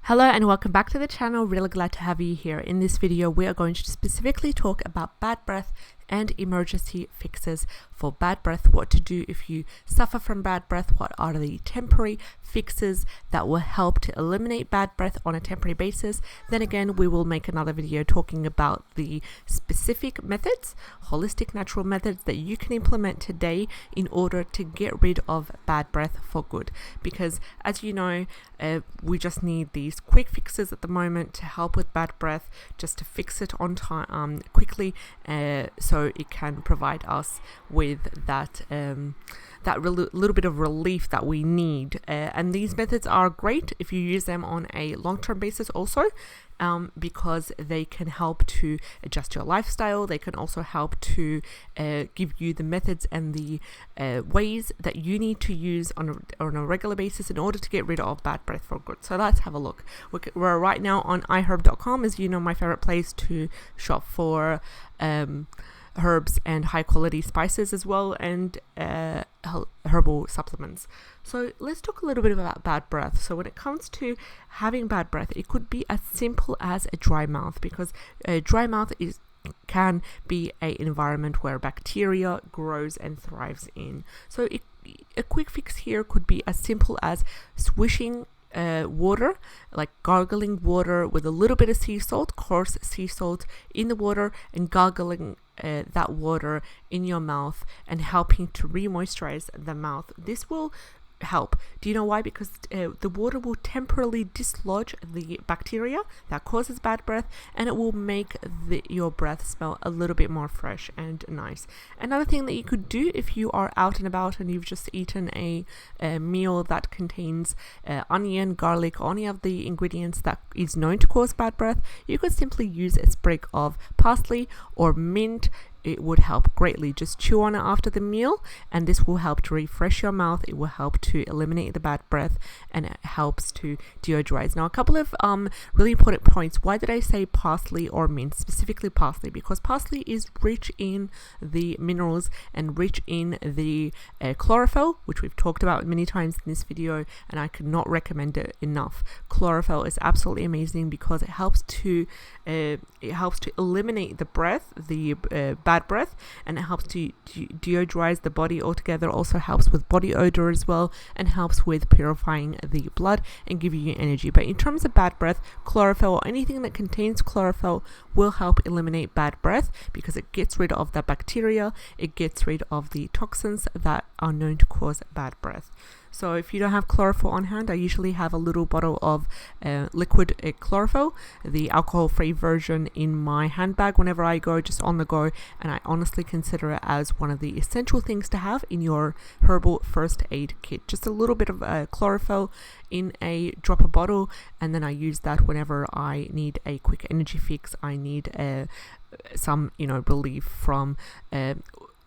Hello and welcome back to the channel. Really glad to have you here. In this video we are going to specifically talk about bad breath and emergency fixes for bad breath, what to do if you suffer from bad breath, what are the temporary fixes that will help to eliminate bad breath on a temporary basis. Then again, we will make another video talking about the specific methods, holistic natural methods that you can implement today in order to get rid of bad breath for good. Because as you know, we just need these quick fixes at the moment to help with bad breath, just to fix it on time quickly, so it can provide us with that little bit of relief that we need. And these methods are great if you use them on a long-term basis also, because they can help to adjust your lifestyle. They can also help to give you the methods and the ways that you need to use on a regular basis in order to get rid of bad breath for good. So let's have a look. We're right now on iHerb.com, as you know, my favorite place to shop for herbs and high quality spices as well, and herbal supplements. So let's talk a little bit about bad breath. So when it comes to having bad breath, it could be as simple as a dry mouth, because a dry mouth can be an environment where bacteria grows and thrives in. So a quick fix here could be as simple as swishing water, like gargling water with a little bit of sea salt, coarse sea salt, in the water, and gargling that water in your mouth and helping to re-moisturize the mouth. This will help. Do you know why? Because the water will temporarily dislodge the bacteria that causes bad breath, and it will make your breath smell a little bit more fresh and nice. Another thing that you could do if you are out and about and you've just eaten a meal that contains onion, garlic, or any of the ingredients that is known to cause bad breath, you could simply use a sprig of parsley or mint. It would help greatly. Just chew on it after the meal, and this will help to refresh your mouth. It will help to eliminate the bad breath, and it helps to deodorize. Now, a couple of really important points. Why did I say parsley or mint? Specifically parsley, because parsley is rich in the minerals and rich in the chlorophyll, which we've talked about many times in this video, and I could not recommend it enough. Chlorophyll is absolutely amazing because it helps to eliminate the breath, the bad breath, and it helps to deodorize the body altogether. Also helps with body odor as well, and helps with purifying the blood and giving you energy. But in terms of bad breath, chlorophyll or anything that contains chlorophyll will help eliminate bad breath, because it gets rid of the bacteria, it gets rid of the toxins that are known to cause bad breath. So if you don't have chlorophyll on hand, I usually have a little bottle of liquid chlorophyll, the alcohol-free version, in my handbag whenever I go, just on the go, and I honestly consider it as one of the essential things to have in your herbal first aid kit. Just a little bit of chlorophyll in a dropper bottle, and then I use that whenever I need a quick energy fix. I need some relief from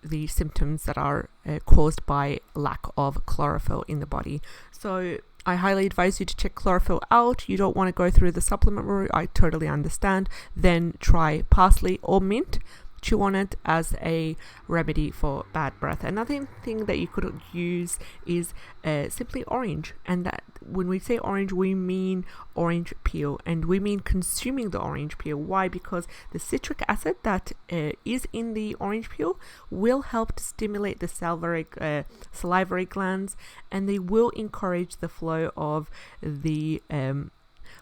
the symptoms that are caused by lack of chlorophyll in the body. So I highly advise you to check chlorophyll out. You don't want to go through the supplement route, I totally understand. Then try parsley or mint. Chew on it as a remedy for bad breath. Another thing that you could use is simply orange, and that when we say orange, we mean orange peel, and we mean consuming the orange peel. Why? Because the citric acid that is in the orange peel will help to stimulate the salivary glands, and they will encourage the flow of the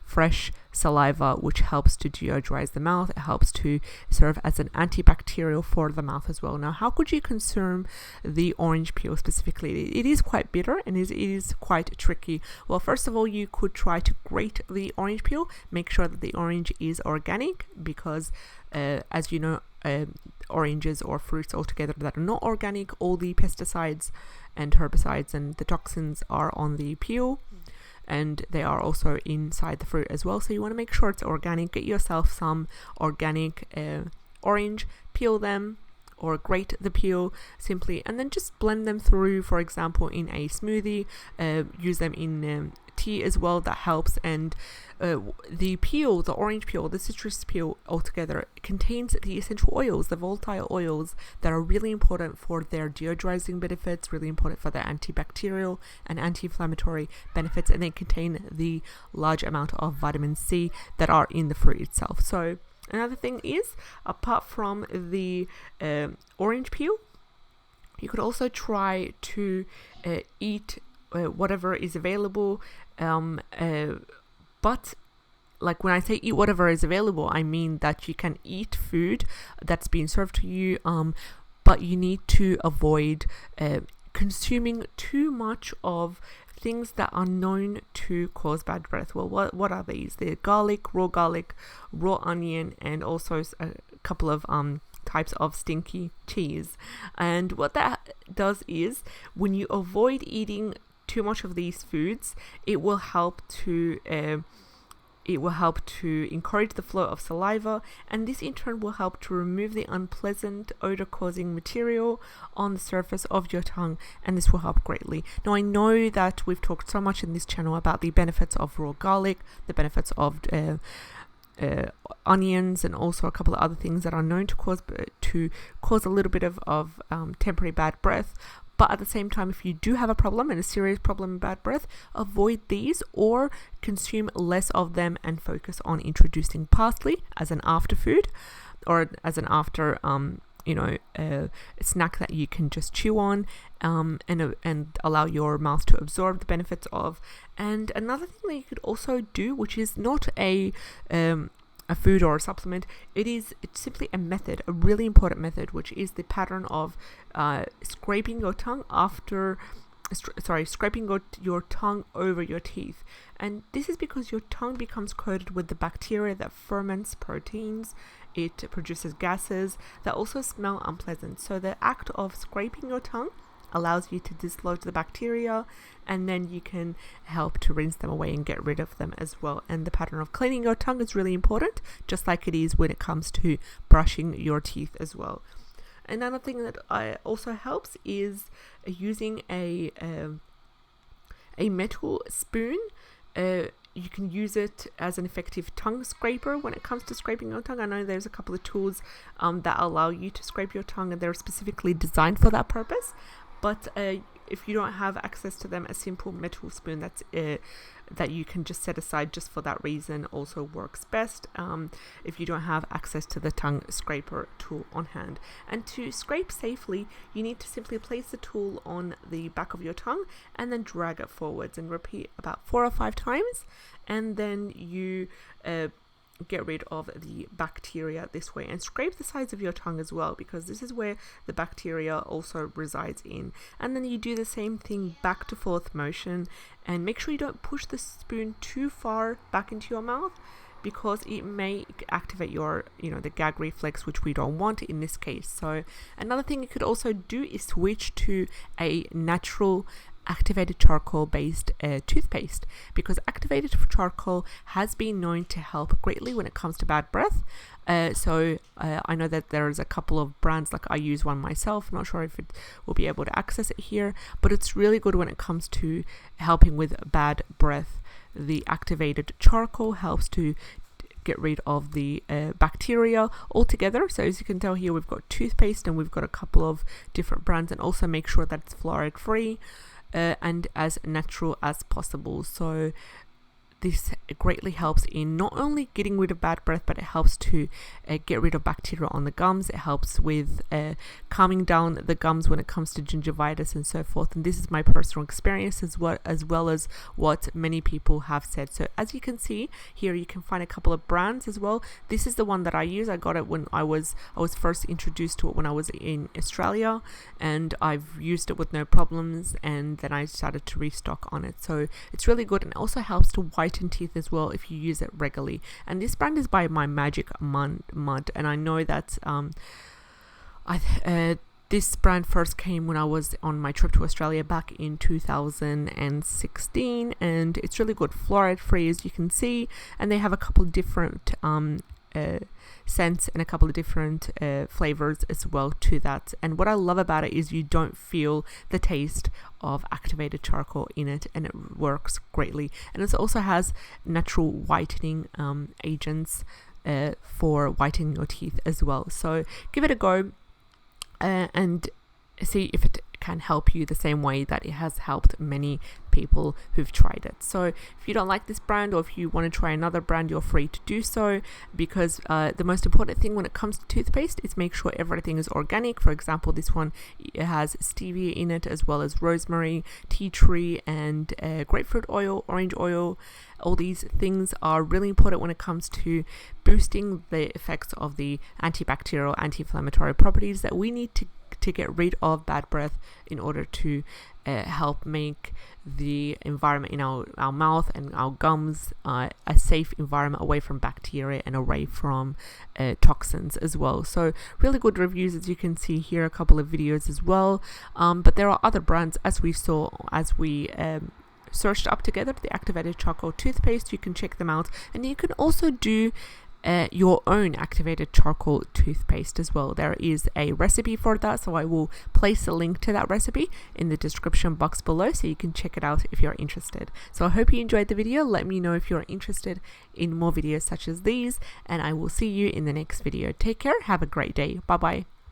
fresh saliva, which helps to deodorize the mouth. It helps to serve as an antibacterial for the mouth as well. Now, how could you consume the orange peel specifically? It is quite bitter and it is quite tricky. Well, first of all, you could try to grate the orange peel. Make sure that the orange is organic, because as you know, oranges or fruits altogether that are not organic, all the pesticides and herbicides and the toxins are on the peel, and they are also inside the fruit as well. So you want to make sure it's organic. Get yourself some organic orange, peel them, or grate the peel simply, and then just blend them through, for example, in a smoothie. Use them in tea as well, that helps. And the peel, the orange peel, the citrus peel altogether contains the essential oils, the volatile oils that are really important for their deodorizing benefits, really important for their antibacterial and anti-inflammatory benefits, and they contain the large amount of vitamin C that are in the fruit itself. So another thing is, apart from the orange peel, you could also try to eat whatever is available, but like when I say eat whatever is available, I mean that you can eat food that's being served to you, but you need to avoid consuming too much of things that are known to cause bad breath. Well, what are these? They're garlic, raw onion, and also a couple of types of stinky cheese. And what that does is, when you avoid eating too much of these foods, it will help to encourage the flow of saliva, and this in turn will help to remove the unpleasant odor causing material on the surface of your tongue, and this will help greatly. Now, I know that we've talked so much in this channel about the benefits of raw garlic, the benefits of onions, and also a couple of other things that are known to cause a little bit of temporary bad breath. But at the same time, if you do have a problem, and a serious problem in bad breath, avoid these or consume less of them and focus on introducing parsley as an after food, or as an after a snack that you can just chew on, and allow your mouth to absorb the benefits of. And another thing that you could also do, which is not a food or a supplement, it's simply a method, a really important method, which is the pattern of scraping your tongue scraping your tongue over your teeth. And this is because your tongue becomes coated with the bacteria that ferments proteins. It produces gases that also smell unpleasant. So the act of scraping your tongue allows you to dislodge the bacteria, and then you can help to rinse them away and get rid of them as well. And the pattern of cleaning your tongue is really important, just like it is when it comes to brushing your teeth as well. Another thing that also helps is using a metal spoon. You can use it as an effective tongue scraper when it comes to scraping your tongue. I know there's a couple of tools that allow you to scrape your tongue, and they're specifically designed for that purpose. But if you don't have access to them, a simple metal spoon that you can just set aside just for that reason also works best, if you don't have access to the tongue scraper tool on hand. And to scrape safely, you need to simply place the tool on the back of your tongue and then drag it forwards, and repeat about 4 or 5 times, and then you get rid of the bacteria this way. And scrape the sides of your tongue as well, because this is where the bacteria also resides in. And then you do the same thing, back to forth motion, and make sure you don't push the spoon too far back into your mouth, because it may activate your the gag reflex, which we don't want in this case. So another thing you could also do is switch to a natural activated charcoal based toothpaste, because activated charcoal has been known to help greatly when it comes to bad breath. So I know that there's a couple of brands, like I use one myself. I'm not sure if it will be able to access it here, but it's really good when it comes to helping with bad breath. The activated charcoal helps to get rid of the bacteria altogether. So as you can tell here, we've got toothpaste and we've got a couple of different brands, and also make sure that it's fluoride free and as natural as possible. So this greatly helps in not only getting rid of bad breath, but it helps to get rid of bacteria on the gums. It helps with calming down the gums when it comes to gingivitis and so forth. And this is my personal experience as well as what many people have said. So as you can see here, you can find a couple of brands as well. This is the one that I use. I got it when I was first introduced to it when I was in Australia, and I've used it with no problems, and then I started to restock on it. So it's really good, and it also helps to whiten teeth as well if you use it regularly. And this brand is by My Magic Mud, and I know that this brand first came when I was on my trip to Australia back in 2016, and it's really good, fluoride free as you can see, and they have a couple different scents and a couple of different flavors as well to that. And what I love about it is you don't feel the taste of activated charcoal in it, and it works greatly. And it also has natural whitening agents for whitening your teeth as well. So give it a go and see if it can help you the same way that it has helped many people who've tried it. So if you don't like this brand, or if you want to try another brand, you're free to do so, because the most important thing when it comes to toothpaste is make sure everything is organic. For example, this one, it has stevia in it, as well as rosemary, tea tree, and grapefruit oil, orange oil. All these things are really important when it comes to boosting the effects of the antibacterial, anti-inflammatory properties that we need to get rid of bad breath in order to help make the environment in our mouth and our gums a safe environment away from bacteria and away from toxins as well. So really good reviews, as you can see here, a couple of videos as well, but there are other brands, as we saw as we searched up together the activated charcoal toothpaste. You can check them out, and you can also do your own activated charcoal toothpaste as well. There is a recipe for that, so I will place a link to that recipe in the description box below, so you can check it out if you're interested. So I hope you enjoyed the video. Let me know if you're interested in more videos such as these, and I will see you in the next video. Take care, have a great day. Bye bye.